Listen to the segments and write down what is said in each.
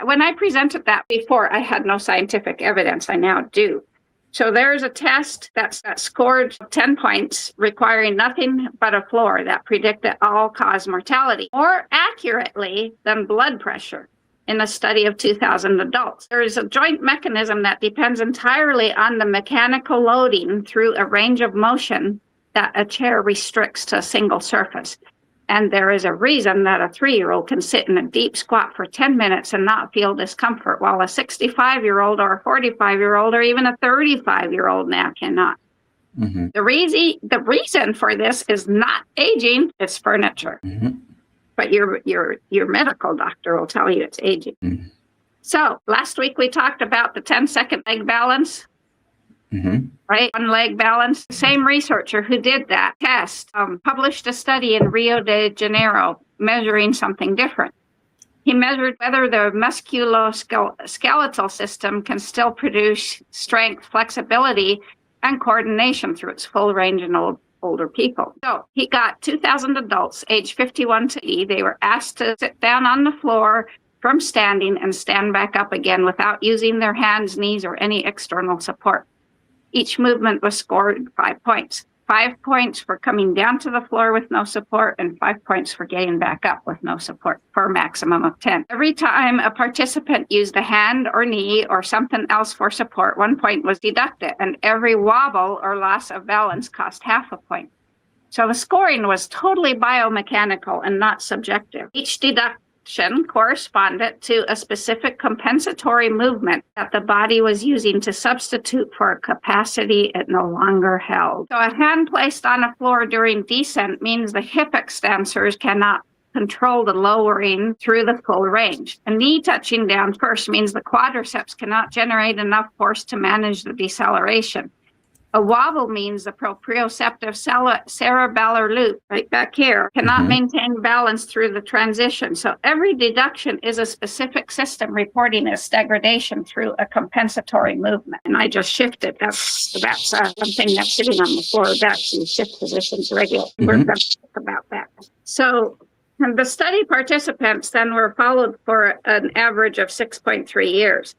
when I presented that before, I had no scientific evidence. I now do. So there's a test that scored 10 points, requiring nothing but a floor that predicted all-cause mortality more accurately than blood pressure in a study of 2,000 adults. There is a joint mechanism that depends entirely on the mechanical loading through a range of motion that a chair restricts to a single surface. And there is a reason that a 3-year-old can sit in a deep squat for 10 minutes and not feel discomfort, while a 65-year-old or a 45-year-old or even a 35-year-old now cannot. Mm-hmm. The reason for this is not aging, it's furniture. Mm-hmm. But your medical doctor will tell you it's aging. Mm-hmm. So last week we talked about the 10-second leg balance. Mm-hmm. Right? One leg balance. The same researcher who did that test published a study in Rio de Janeiro measuring something different. He measured whether the musculoskeletal system can still produce strength, flexibility, and coordination through its full range in older people. So he got 2,000 adults aged 51 to 80. They were asked to sit down on the floor from standing and stand back up again without using their hands, knees, or any external support. Each movement was scored 5 points. 5 points for coming down to the floor with no support, and 5 points for getting back up with no support, for a maximum of 10. Every time a participant used a hand or knee or something else for support, 1 point was deducted, and every wobble or loss of balance cost half a point. So the scoring was totally biomechanical and not subjective. Each deduction corresponded to a specific compensatory movement that the body was using to substitute for a capacity it no longer held. So a hand placed on a floor during descent means the hip extensors cannot control the lowering through the full range. A knee touching down first means the quadriceps cannot generate enough force to manage the deceleration. A wobble means the proprioceptive cerebellar loop, right back here, cannot maintain balance through the transition. So every deduction is a specific system reporting its degradation through a compensatory movement. And I just shifted. That's something that's sitting on the floor. That's you shift positions regularly. We're going to talk about that. So the study participants then were followed for an average of 6.3 years.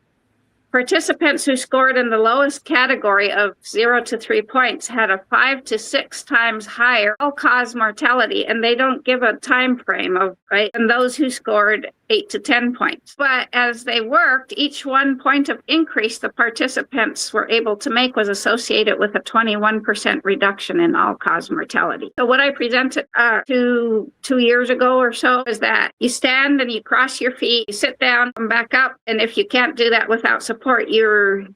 Participants who scored in the lowest category of 0 to 3 points had a 5 to 6 times higher all-cause mortality, and they don't give a time frame of, right, and those who scored 8 to 10 points. But as they worked, each 1 point of increase the participants were able to make was associated with a 21% reduction in all-cause mortality. So what I presented 2 years ago or so is that you stand and you cross your feet, you sit down, come back up, and if you can't do that without support, you're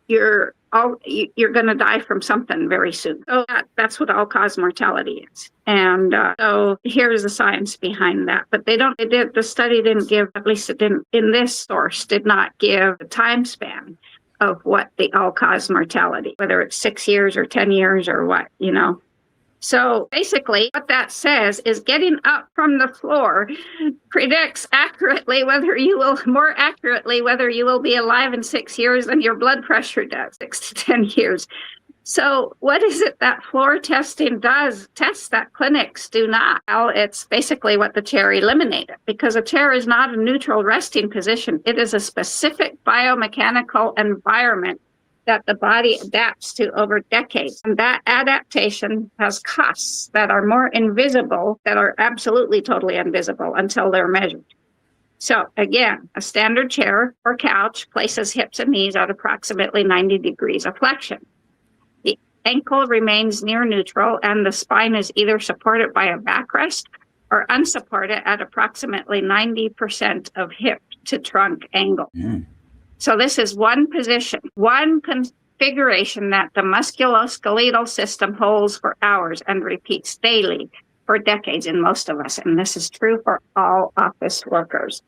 going to die from something very soon. So that's what all-cause mortality is. And so here's the science behind that. But the study didn't give, at least it didn't, in this source, did not give a time span of what the all-cause mortality, whether it's 6 years or 10 years or what, So basically what that says is getting up from the floor predicts more accurately whether you will be alive in 6 years than your blood pressure does, 6 to 10 years. So what is it that floor testing does? Tests that clinics do not. Well, it's basically what the chair eliminated, because a chair is not a neutral resting position. It is a specific biomechanical environment that the body adapts to over decades. And that adaptation has costs that are more invisible, that are absolutely totally invisible until they're measured. So again, a standard chair or couch places hips and knees at approximately 90 degrees of flexion. The ankle remains near neutral, and the spine is either supported by a backrest or unsupported at approximately 90% of hip to trunk angle. So this is one position, one configuration that the musculoskeletal system holds for hours and repeats daily for decades in most of us. And this is true for all office workers.